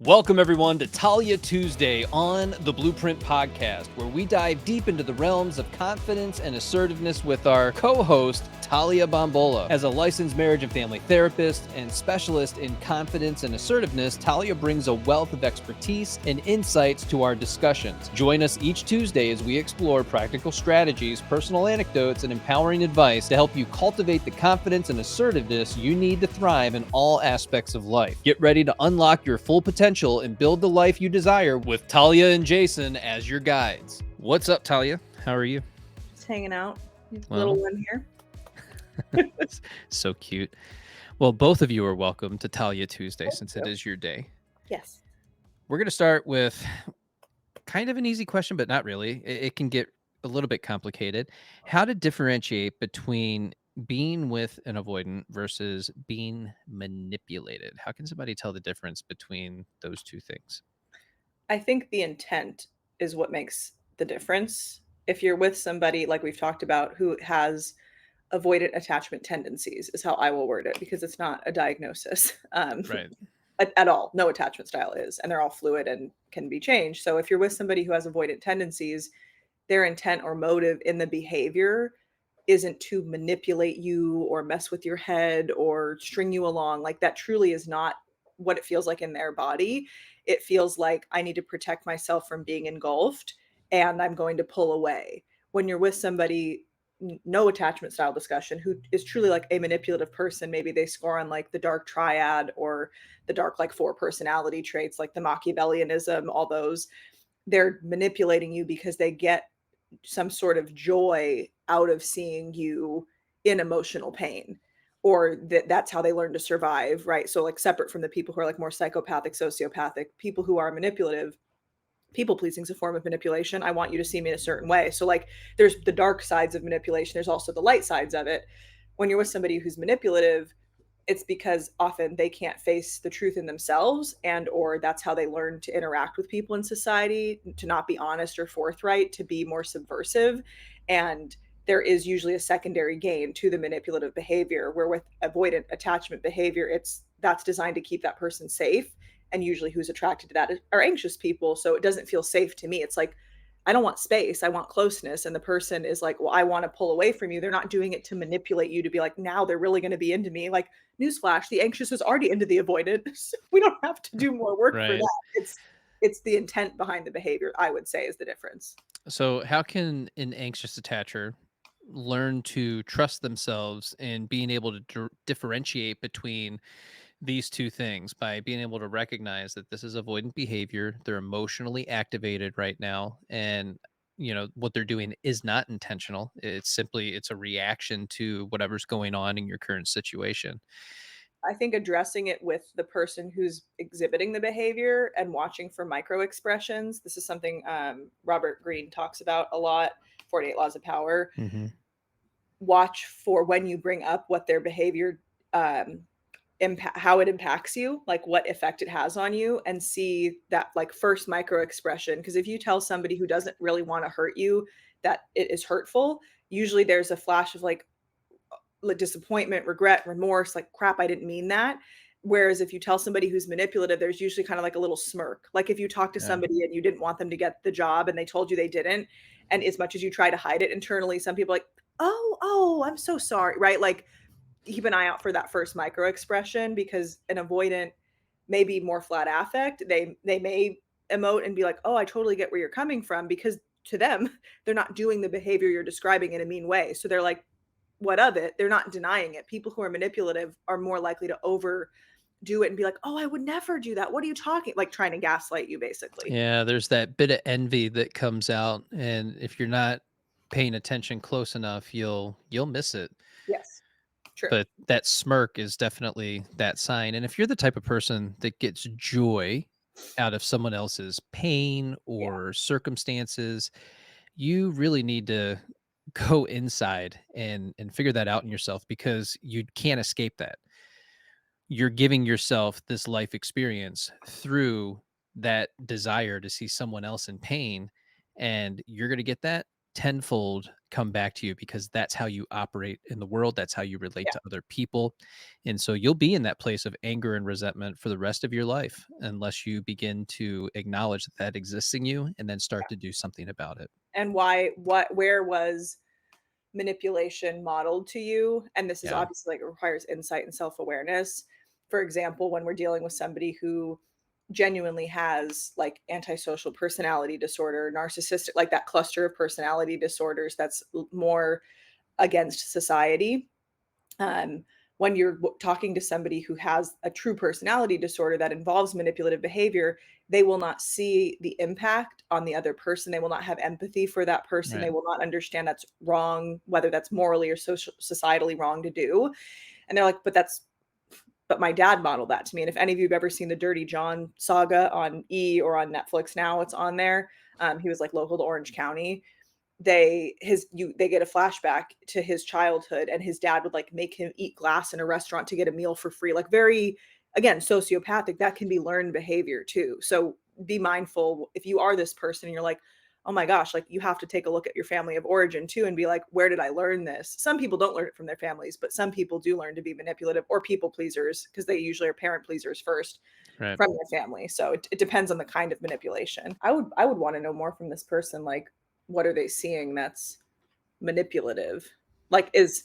Welcome, everyone, to Talia Tuesday on the Blueprint Podcast, where we dive deep into the realms of confidence and assertiveness with our co-host, Talia Bombola. As a licensed marriage and family therapist and specialist in confidence and assertiveness, Talia brings a wealth of expertise and insights to our discussions. Join us each Tuesday as we explore practical strategies, personal anecdotes, and empowering advice to help you cultivate the confidence and assertiveness you need to thrive in all aspects of life. Get ready to unlock your full potential and build the life you desire with Talia and Jason as your guides. What's up, Talia? How are you? Just hanging out. Well, Little one here. So cute. Well, both of you are welcome to Talia Tuesday Thank since it you. is your day. Yes. We're going to start with kind of an easy question, but not really. It can get a little bit complicated. How to differentiate between being with an avoidant versus being manipulated? How can somebody tell the difference between those two things? I think the intent is what makes the difference. If you're with somebody like we've talked about who has avoidant attachment tendencies, is how I will word it because it's not a diagnosis Right. at all. No attachment style is, and they're all fluid and can be changed. So if you're with somebody who has avoidant tendencies, their intent or motive in the behavior isn't to manipulate you or mess with your head or string you along. Like that truly is not what it feels like in their body. It feels like I need to protect myself from being engulfed and I'm going to pull away. When you're with somebody, no attachment style discussion, who is truly like a manipulative person, maybe they score on like the dark triad or the dark like four personality traits, like the Machiavellianism, all those. They're manipulating you because they get some sort of joy out of seeing you in emotional pain, or that's how they learn to survive, right? So like separate from the people who are like more psychopathic, sociopathic, people who are manipulative, people pleasing is a form of manipulation. I want you to see me in a certain way. So like there's the dark sides of manipulation, there's also the light sides of it. When you're with somebody who's manipulative, it's because often they can't face the truth in themselves, and or that's how they learn to interact with people in society, to not be honest or forthright, to be more subversive. And there is usually a secondary gain to the manipulative behavior, where with avoidant attachment behavior, that's designed to keep that person safe. And usually who's attracted to that are anxious people, so it doesn't feel safe to me. It's like, I don't want space, I want closeness. And the person is like, well, I want to pull away from you. They're not doing it to manipulate you to be like, now they're really going to be into me. Like, newsflash, the anxious is already into the avoidant. So we don't have to do more work for Right. that. It's the intent behind the behavior, I would say, is the difference. So, how can an anxious attacher learn to trust themselves and being able to differentiate between these two things by being able to recognize that this is avoidant behavior? They're emotionally activated right now, and what they're doing is not intentional. It's a reaction to whatever's going on in your current situation. I think addressing it with the person who's exhibiting the behavior and watching for micro expressions. This is something Robert Greene talks about a lot, 48 Laws of Power. Hmm. Watch for when you bring up what their behavior how it impacts you, like what effect it has on you, and see that like first micro expression. Because if you tell somebody who doesn't really want to hurt you that it is hurtful, usually there's a flash of like disappointment, regret, remorse, like crap, I didn't mean that. Whereas if you tell somebody who's manipulative, there's usually kind of like a little smirk. Like if you talk to Yeah. somebody and you didn't want them to get the job and they told you they didn't, and as much as you try to hide it internally, some people are like, oh, I'm so sorry, right? Like keep an eye out for that first micro expression, because an avoidant may be more flat affect. They may emote and be like, "Oh, I totally get where you're coming from," because to them, they're not doing the behavior you're describing in a mean way. So they're like, "What of it?" They're not denying it. People who are manipulative are more likely to overdo it and be like, "Oh, I would never do that. What are you talking?" Like trying to gaslight you basically. Yeah, there's that bit of envy that comes out, and if you're not paying attention close enough, you'll miss it. Yes. True. But that smirk is definitely that sign. And if you're the type of person that gets joy out of someone else's pain Yeah. or circumstances, you really need to go inside and figure that out in yourself, because you can't escape that. You're giving yourself this life experience through that desire to see someone else in pain, and you're going to get that tenfold come back to you, because that's how you operate in the world. That's how you relate Yeah. to other people. And so you'll be in that place of anger and resentment for the rest of your life unless you begin to acknowledge that that exists in you and then start to do something about it. And where was manipulation modeled to you? And this is Yeah. obviously like it requires insight and self-awareness. For example, when we're dealing with somebody who genuinely has like antisocial personality disorder, narcissistic, like that cluster of personality disorders that's more against society. Um, when you're talking to somebody who has a true personality disorder that involves manipulative behavior, they will not see the impact on the other person. They will not have empathy for that person. Right. They will not understand that's wrong, whether that's morally or societally wrong to do. And they're like, but my dad modeled that to me. And if any of you have ever seen the Dirty John saga on or on Netflix now, it's on there. He was like local to Orange County. They get a flashback to his childhood, and his dad would like make him eat glass in a restaurant to get a meal for free, like very, again, sociopathic. That can be learned behavior too. So be mindful if you are this person and you're like, oh my gosh, like you have to take a look at your family of origin too and be like, where did I learn this? Some people don't learn it from their families, but some people do learn to be manipulative or people pleasers because they usually are parent pleasers first Right. from their family. So it depends on the kind of manipulation. I would want to know more from this person. Like, what are they seeing that's manipulative? Like, is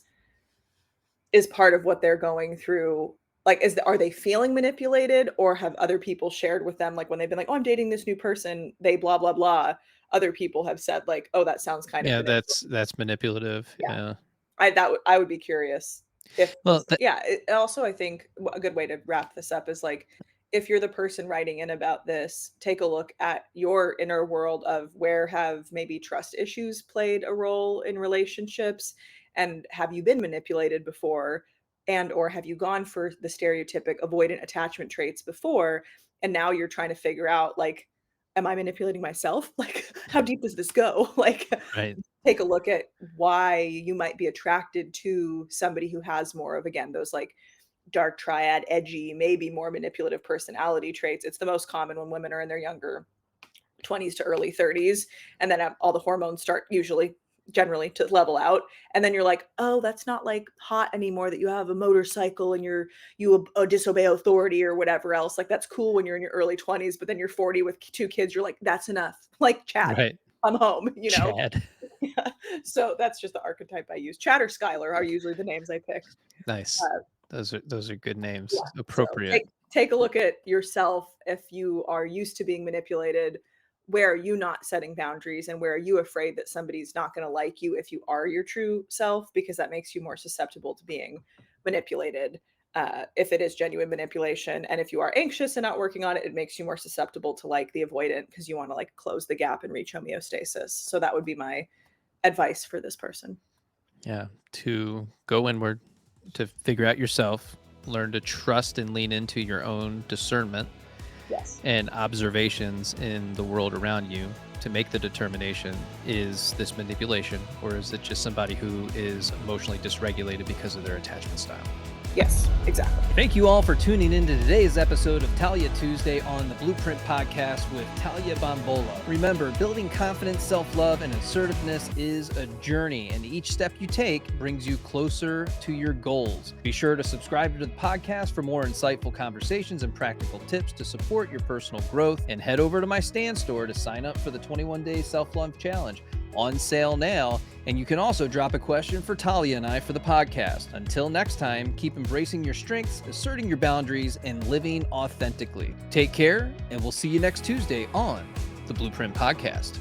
part of what they're going through, like, are they feeling manipulated, or have other people shared with them, like when they've been like, oh, I'm dating this new person, they blah blah blah, other people have said like, oh, that sounds kind of Yeah, manipulative. that's manipulative. Yeah. Yeah. I would be curious if Well, this, yeah, also I think a good way to wrap this up is like, if you're the person writing in about this, take a look at your inner world of where have maybe trust issues played a role in relationships, and have you been manipulated before, and or have you gone for the stereotypic avoidant attachment traits before, and now you're trying to figure out like, am I manipulating myself? Like, how deep does this go? Like, right. take a look at why you might be attracted to somebody who has more of, again, those like dark triad, edgy, maybe more manipulative personality traits. It's the most common when women are in their younger 20s to early 30s. And then all the hormones start usually generally to level out. And then you're like, oh, that's not like hot anymore that you have a motorcycle and you disobey authority or whatever else. Like, that's cool when you're in your early 20s, but then you're 40 with two kids. You're like, that's enough. Like, Chad, Right. I'm home, you know? Chad. Yeah. So that's just the archetype I use. Chad or Skylar are usually the names I pick. Nice. Uh, Those are good names. yeah. So Appropriate. take a look at yourself. If you are used to being manipulated, where are you not setting boundaries, and where are you afraid that somebody's not going to like you if you are your true self, because that makes you more susceptible to being manipulated. If it is genuine manipulation, and if you are anxious and not working on it, it makes you more susceptible to like the avoidant because you want to like close the gap and reach homeostasis. So that would be my advice for this person. Yeah. To go inward, to figure out yourself, learn to trust and lean into your own discernment Yes. and observations in the world around you to make the determination, is this manipulation or is it just somebody who is emotionally dysregulated because of their attachment style? Yes, exactly. Thank you all for tuning in to today's episode of Talia Tuesday on the Blueprint Podcast with Talia Bombola. Remember, building confidence, self-love, and assertiveness is a journey, and each step you take brings you closer to your goals. Be sure to subscribe to the podcast for more insightful conversations and practical tips to support your personal growth, and head over to my Stand store to sign up for the 21-day self-love challenge. On sale now, and you can also drop a question for Talia and I for the podcast. Until next time, keep embracing your strengths, asserting your boundaries, and living authentically. Take care, and we'll see you next Tuesday on the Blueprint Podcast.